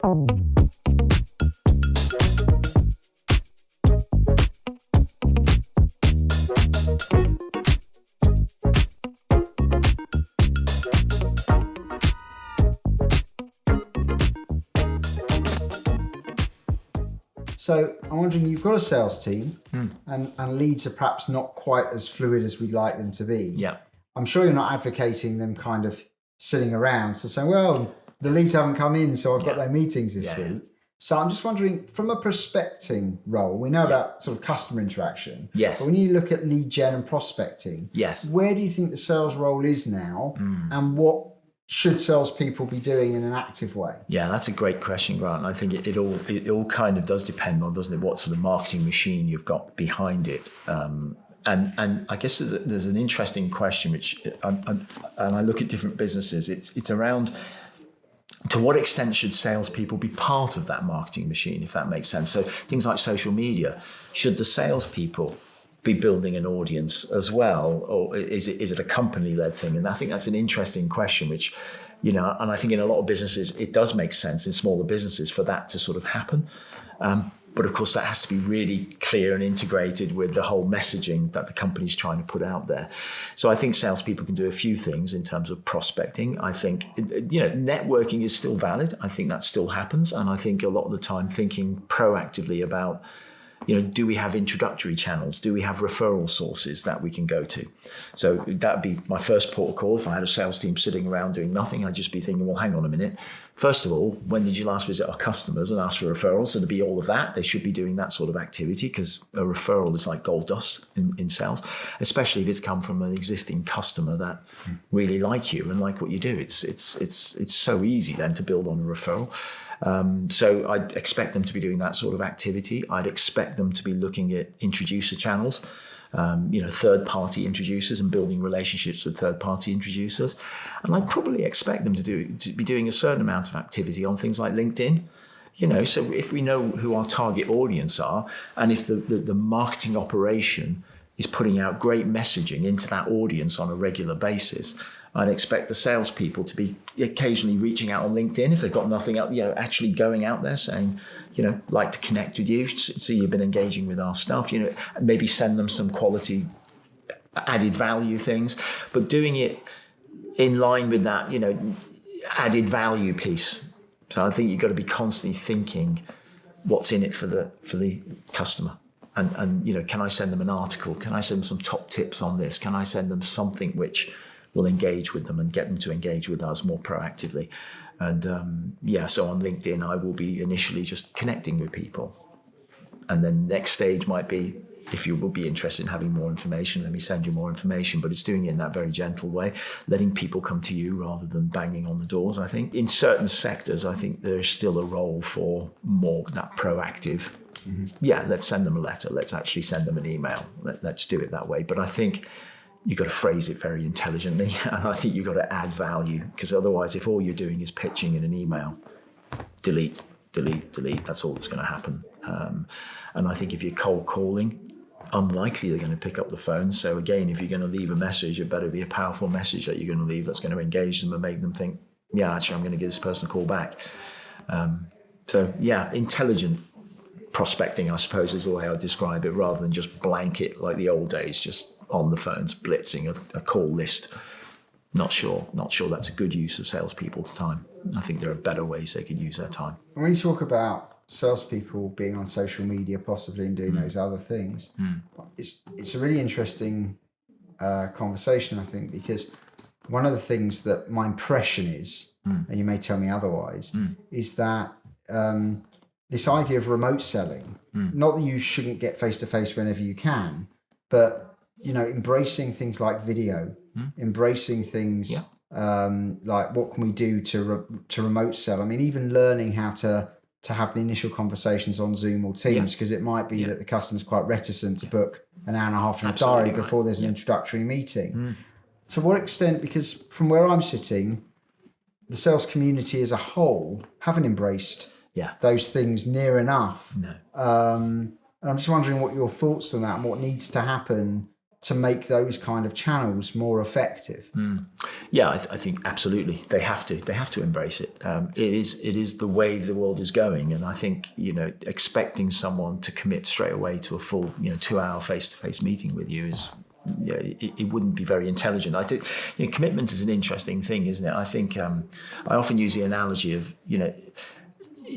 So I'm wondering, you've got a sales team and leads are perhaps not quite as fluid as we'd like them to be. Yeah. I'm sure you're not advocating them kind of sitting around. So saying, well, the leads haven't come in, so I've got no meetings this week. So I'm just wondering, from a prospecting role, we know about sort of customer interaction. Yes. But when you look at lead gen and prospecting, where do you think the sales role is now, and what should salespeople be doing in an active way? Yeah, that's a great question, Grant. I think it all kind of does depend on, doesn't it, what sort of marketing machine you've got behind it. And I guess there's an interesting question, which and I look at different businesses. It's around, to what extent should salespeople be part of that marketing machine, if that makes sense? So things like social media, should the salespeople be building an audience as well, or is it a company-led thing? And I think that's an interesting question, which, and I think in a lot of businesses it does make sense, in smaller businesses, for that to sort of happen. But of course, that has to be really clear and integrated with the whole messaging that the company's trying to put out there. So I think salespeople can do a few things in terms of prospecting. I think, networking is still valid. I think that still happens. And I think a lot of the time thinking proactively about, do we have introductory channels? Do we have referral sources that we can go to? So that'd be my first port of call. If I had a sales team sitting around doing nothing, I'd just be thinking, well, hang on a minute. First of all, when did you last visit our customers and ask for referrals? So there'd be all of that. They should be doing that sort of activity, because a referral is like gold dust in sales, especially if it's come from an existing customer that really like you and like what you do. It's so easy then to build on a referral. So I'd expect them to be doing that sort of activity. I'd expect them to be looking at introducer channels, third-party introducers, and building relationships with third-party introducers. And I'd probably expect them to be doing a certain amount of activity on things like LinkedIn. So if we know who our target audience are, and if the marketing operation is putting out great messaging into that audience on a regular basis, I'd expect the salespeople to be occasionally reaching out on LinkedIn if they've got nothing else, actually going out there saying, like to connect with you, see you've been engaging with our stuff, maybe send them some quality added value things, but doing it in line with that, added value piece. So I think you've got to be constantly thinking what's in it for the customer. And can I send them an article? Can I send them some top tips on this? Can I send them something which will engage with them and get them to engage with us more proactively? And so on LinkedIn, I will be initially just connecting with people. And then next stage might be, if you would be interested in having more information, let me send you more information. But it's doing it in that very gentle way, letting people come to you rather than banging on the doors, I think. In certain sectors, I think there's still a role for more that proactive. Yeah, let's send them a letter. Let's actually send them an email. Let's do it that way. But I think you've got to phrase it very intelligently. And I think you've got to add value, because otherwise, if all you're doing is pitching in an email, delete, that's all that's going to happen. And I think if you're cold calling, unlikely they're going to pick up the phone. So again, if you're going to leave a message, it better be a powerful message that you're going to leave that's going to engage them and make them think, yeah, actually, I'm going to give this person a call back. Intelligent prospecting, I suppose, is the way I describe it, rather than just blanket like the old days, just on the phones, blitzing a call list. Not sure that's a good use of salespeople's time. I think there are better ways they could use their time. When you talk about salespeople being on social media possibly and doing those other things, it's a really interesting conversation, I think, because one of the things that my impression is, and you may tell me otherwise, is that this idea of remote selling, not that you shouldn't get face-to-face whenever you can, but embracing things like video, embracing things like what can we do to remote sell. I mean, even learning how to have the initial conversations on Zoom or Teams, because it might be that the customer's quite reticent to book an hour and a half in a diary before there's an introductory meeting. To what extent, because from where I'm sitting, the sales community as a whole haven't embraced those things near enough. No. And I'm just wondering what your thoughts on that and what needs to happen to make those kind of channels more effective? Yeah, I think absolutely they have to embrace it. It is the way the world is going, and I think expecting someone to commit straight away to a full 2-hour face-to-face meeting with you is. It wouldn't be very intelligent. Commitment is an interesting thing, isn't it? I think I often use the analogy of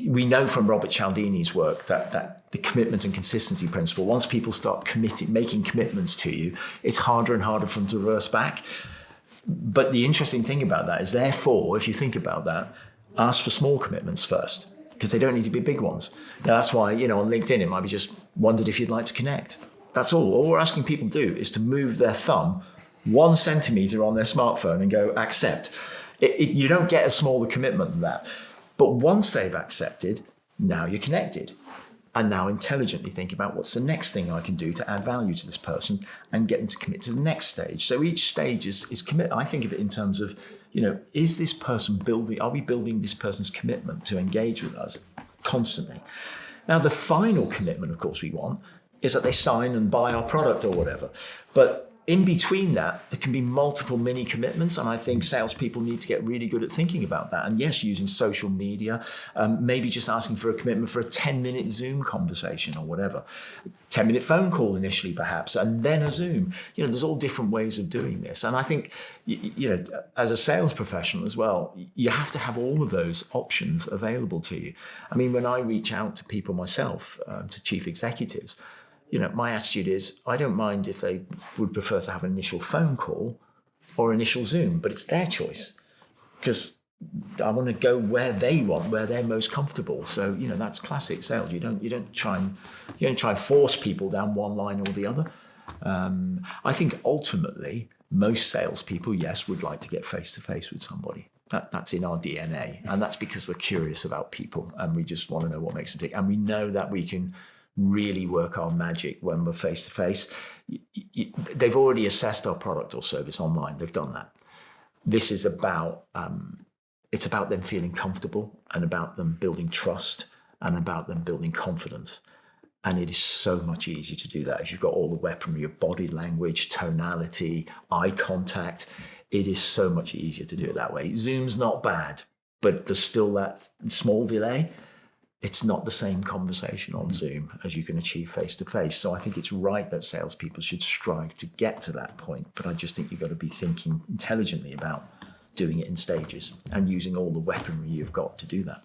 we know from Robert Cialdini's work that the commitment and consistency principle. Once people start making commitments to you, it's harder and harder for them to reverse back. But the interesting thing about that is, therefore, if you think about that, ask for small commitments first, because they don't need to be big ones. Now, that's why on LinkedIn it might be just wondered if you'd like to connect. That's all. All we're asking people to do is to move their thumb 1 centimetre on their smartphone and go accept. You don't get a smaller commitment than that. But once they've accepted, now you're connected. And now intelligently think about what's the next thing I can do to add value to this person and get them to commit to the next stage. So each stage is commit. I think of it in terms of, is this person are we building this person's commitment to engage with us constantly? Now, the final commitment, of course, we want is that they sign and buy our product or whatever. But in between that, there can be multiple mini commitments, and I think salespeople need to get really good at thinking about that. And yes, using social media, maybe just asking for a commitment for a 10-minute Zoom conversation or whatever, 10-minute phone call initially perhaps, and then a Zoom. There's all different ways of doing this. And I think, as a sales professional as well, you have to have all of those options available to you. I mean, when I reach out to people myself, to chief executives, my attitude is I don't mind if they would prefer to have an initial phone call or initial Zoom, but it's their choice, because I want to go where they want, where they're most comfortable. So that's classic sales. You don't try and force people down one line or the other. I think ultimately most salespeople, yes, would like to get face to face with somebody. That's in our DNA, and that's because we're curious about people and we just want to know what makes them tick, and we know that we can really work our magic when we're face to face. They've already assessed our product or service online. They've done that. This is about it's about them feeling comfortable and about them building trust and about them building confidence. And it is so much easier to do that if you've got all the weaponry of body language, tonality, eye contact. It is so much easier to do it that way. Zoom's not bad, but there's still that small delay. It's not the same conversation on Zoom as you can achieve face-to-face. So I think it's right that salespeople should strive to get to that point. But I just think you've got to be thinking intelligently about doing it in stages and using all the weaponry you've got to do that.